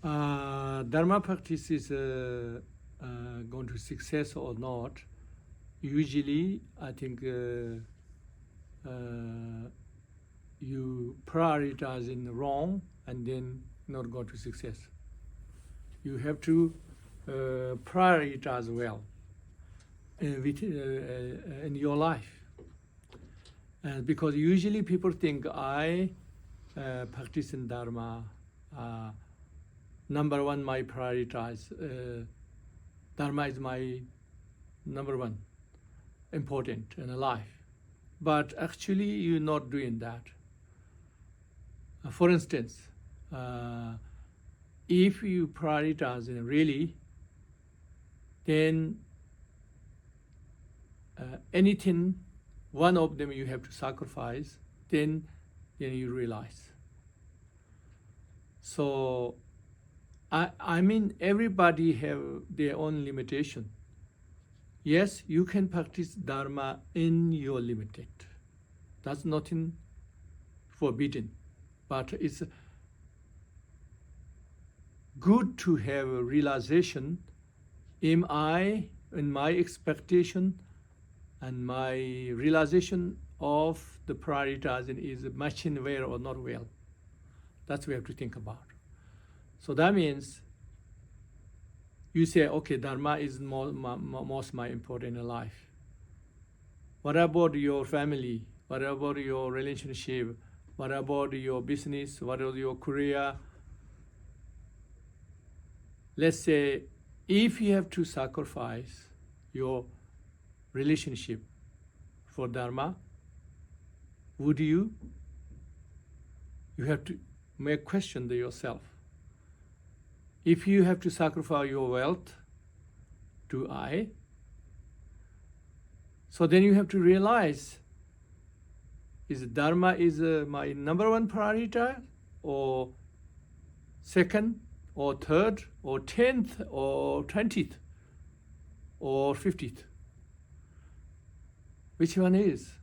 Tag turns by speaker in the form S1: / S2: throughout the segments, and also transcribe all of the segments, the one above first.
S1: Dharma practice is going to success or not. Usually, I think you prioritize in the wrong and then not go to success. You have to prioritize well in your life. Because usually people think I practice in Dharma, number one, my prioritize. Dharma is my number one, important in life. But actually you're not doing that. For instance, if you prioritize really, then anything, one of them you have to sacrifice, then you realize. So, I mean, everybody have their own limitation. Yes, you can practice Dharma in your limited. That's nothing forbidden. But it's good to have a realization, am I, in my expectation and my realization of the prioritizing is matching well or not well. That's what we have to think about. So that means you say, okay, Dharma is most my important in life. What about your family? What about your relationship? What about your business? What about your career? Let's say if you have to sacrifice your relationship for Dharma, would you? You have to make question to yourself. If you have to sacrifice your wealth, do I? So then you have to realize, is Dharma is my number one priority, or second, or third, or 10th, or 20th, or 50th? Which one is?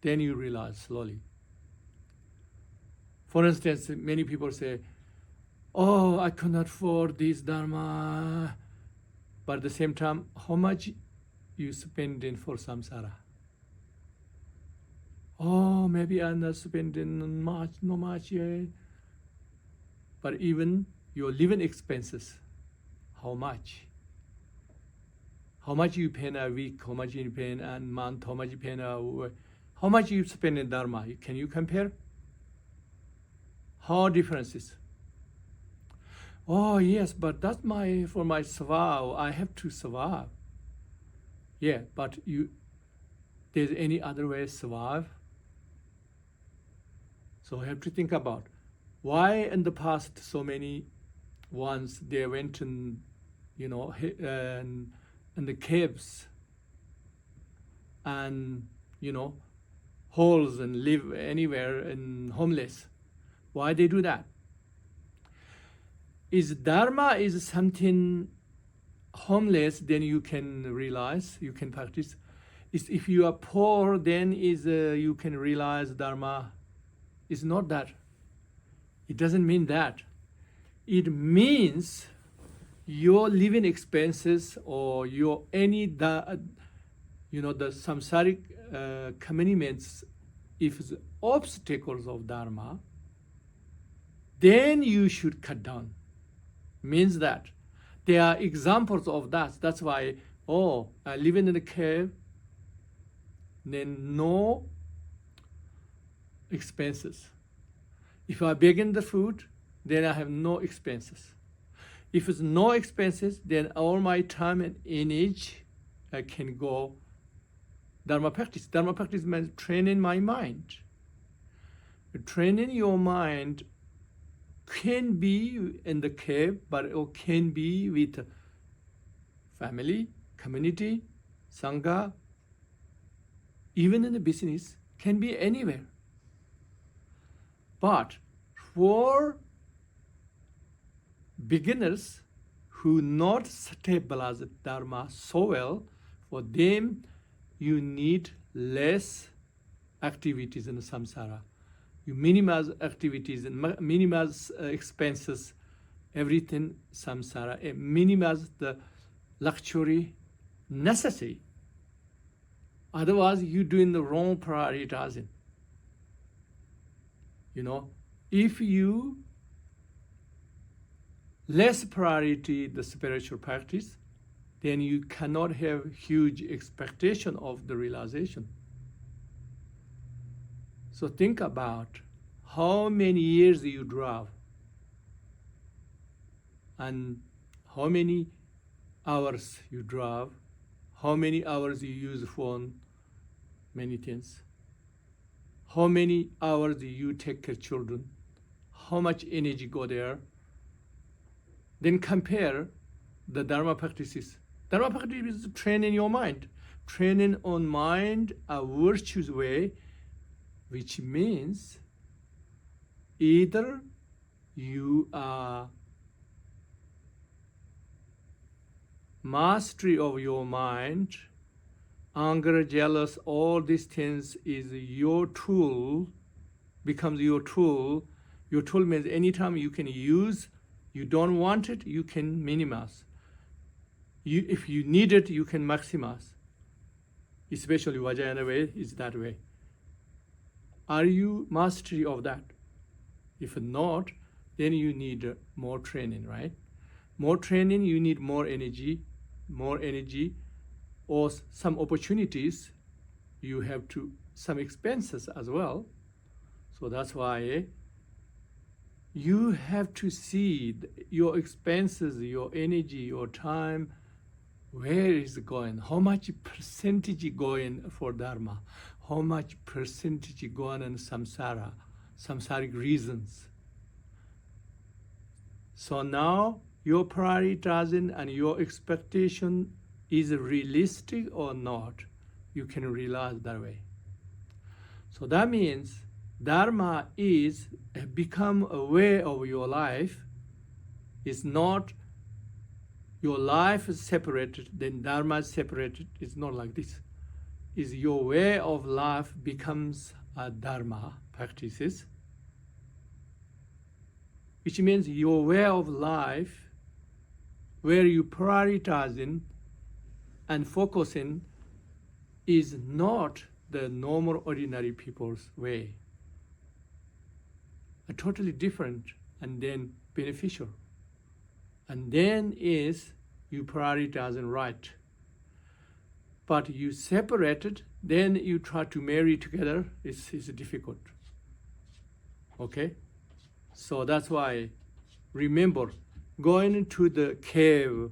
S1: Then you realize slowly. For instance, many people say, oh, I cannot afford this Dharma. But at the same time, how much you spend in for Samsara? Oh, maybe I'm not spending much, not much yet. But even your living expenses, how much? How much you pay in a week, how much you pay in a month, how much you pay in a week, how much you spend in Dharma? Can you compare? How differences? Oh yes, but that's for my survival. I have to survive. Yeah, but there's any other way to survive? So I have to think about why in the past so many ones they went in, in the caves and holes and live anywhere and homeless. Why they do that? Is Dharma is something homeless, then you can realize, you can practice. Is if you are poor, then you can realize Dharma. It's not that. It doesn't mean that. It means your living expenses or your the samsaric commitments, if it's obstacles of Dharma, then you should cut down. Means that there are examples of that. That's why, living in a cave, then no expenses. If I begin the food, then I have no expenses. If it's no expenses, then all my time and energy I can go Dharma practice. Dharma practice means training my mind. Training your mind can be in the cave, but it can be with family, community, sangha, even in the business, can be anywhere. But for beginners who not stabilize Dharma so well, for them you need less activities in the samsara. You minimize activities and minimize expenses everything samsara, it minimizes the luxury necessary. Otherwise, you're doing the wrong prioritizing. You know, if you less priority the spiritual practice, then you cannot have huge expectation of the realization. So think about how many years you drive and how many hours you drive, how many hours you use phone, many things, how many hours you take care of children, how much energy go there. Then compare the Dharma practices. Dharma practice is training your mind, training on mind a virtuous way, which means either you are mastery of your mind, anger, jealous, all these things is your tool, becomes your tool. Your tool means anytime you can use, you don't want it, you can minimize. If you need it, you can maximize. Especially Vajrayana way is that way. Are you mastery of that? If not, then you need more training, right? More training, you need more energy, or some opportunities, you have to, some expenses as well. So that's why you have to see your expenses, your energy, your time, where is it going? How much percentage going for Dharma? How much percentage going on samsara, samsaric reasons? So now your prioritizing and your expectation is realistic or not, you can realize that way. So that means Dharma is become a way of your life. It's not your life is separated, then Dharma is separated. It's not like this. Is your way of life becomes a Dharma practices, which means your way of life, where you prioritizing and focusing, is not the normal ordinary people's way. A totally different and then beneficial. And then is you prioritizing right. But you separated, then you try to marry together, it's difficult. Okay? So that's why, remember, going into the cave,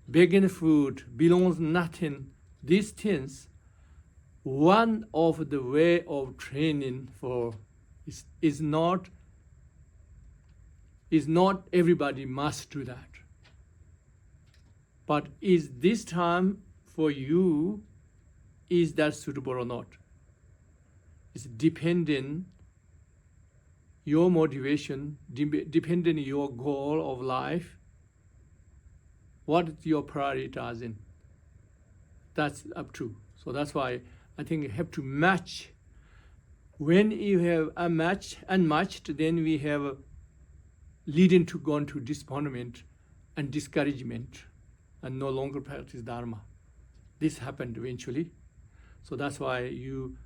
S1: begging food, belongs nothing, these things, one of the way of training for is not everybody must do that. But is this time for you, is that suitable or not? It's depending your motivation, depending your goal of life, what your prioritizing. That's up to. So that's why I think you have to match. When you have unmatched, then we have leading to go into disappointment and discouragement and no longer practice Dharma. This happened eventually. So that's why you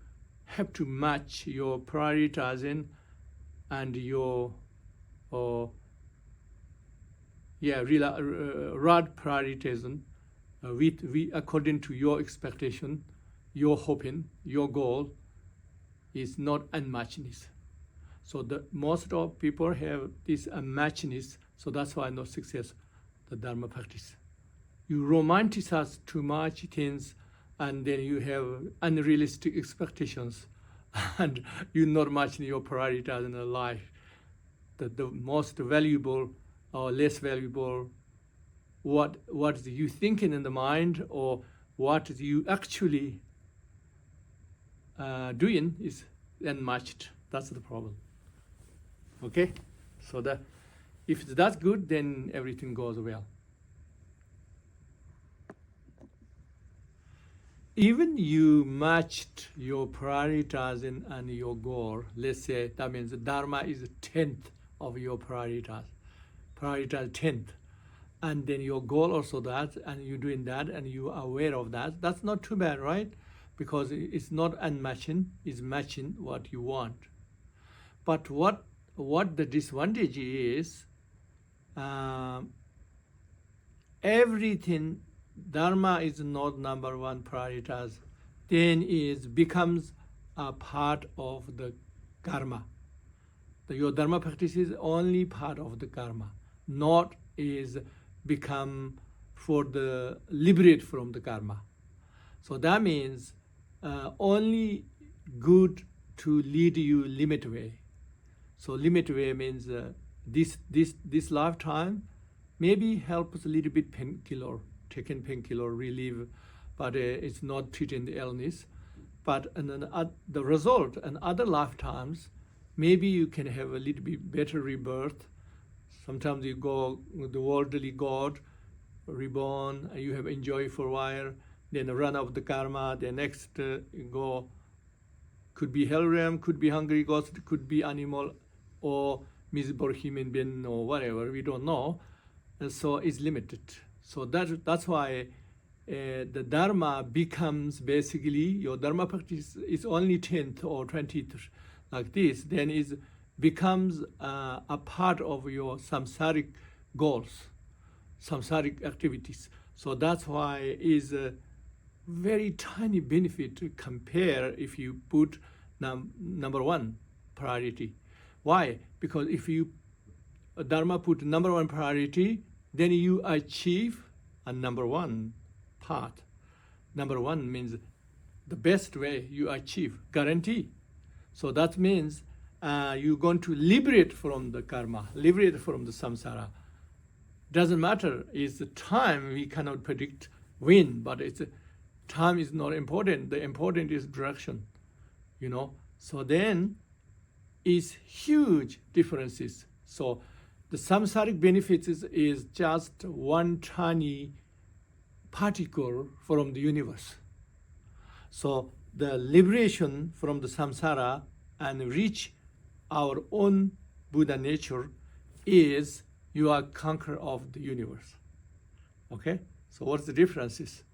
S1: have to match your prioritizing and your right prioritizing with according to your expectation, your hoping, your goal is not unmatchedness. So the most of people have this unmatchedness, so that's why no success the Dharma practice. You romanticize too much things, and then you have unrealistic expectations, and you're not matching your priorities in life. The most valuable or less valuable, what you thinking in the mind or what you actually doing is unmatched. That's the problem. Okay, so that if that's good, then everything goes well. Even you matched your prioritizing and your goal, let's say that means Dharma is a 10th of your prioritizing. prioritize 10th. And then your goal also that, and you're doing that, and you are aware of that. That's not too bad, right? Because it's not unmatching, it's matching what you want. But what the disadvantage is, everything, Dharma is not number one prioritize, then becomes a part of the karma. Your Dharma practice is only part of the karma, not is become for the liberate from the karma. So that means only good to lead you limit way. So limit way means this lifetime maybe helps a little bit painkiller, taking painkiller relief, but it's not treating the illness. But and then, the result in other lifetimes, maybe you can have a little bit better rebirth. Sometimes you go the worldly God, reborn, and you have enjoyed for a while, then run out of the karma, the next you go, could be hell realm, could be hungry ghost, could be animal, or miserable human being, or whatever, we don't know. And so it's limited. So that's why the Dharma becomes basically, your Dharma practice is only 10th or 20th, like this, then it becomes a part of your samsaric goals, samsaric activities. So that's why is a very tiny benefit to compare if you put number one priority. Why? Because if you Dharma put number one priority, then you achieve a number one part. Number one means the best way you achieve, guarantee. So that means you're going to liberate from the karma, liberate from the samsara. Doesn't matter, it's the time, we cannot predict when, but time is not important. The important is direction, So then is huge differences. So the samsaric benefits is just one tiny particle from the universe. So the liberation from the samsara and reach our own Buddha nature is you are conqueror of the universe. Okay? So what's the differences?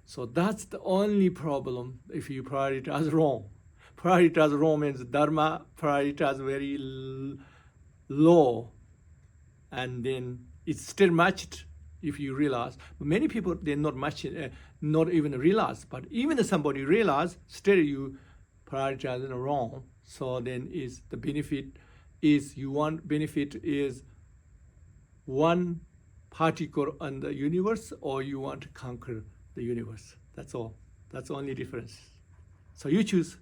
S1: So that's the only problem if you prioritize wrong. Prioritize wrong means Dharma prioritize very low, and then it's still matched if you realize. But many people, they're not matching, not even realize. But even if somebody realize, still you prioritize wrong. So then is the benefit is benefit is one particle on the universe, or you want to conquer the universe. That's all. That's the only difference. So you choose.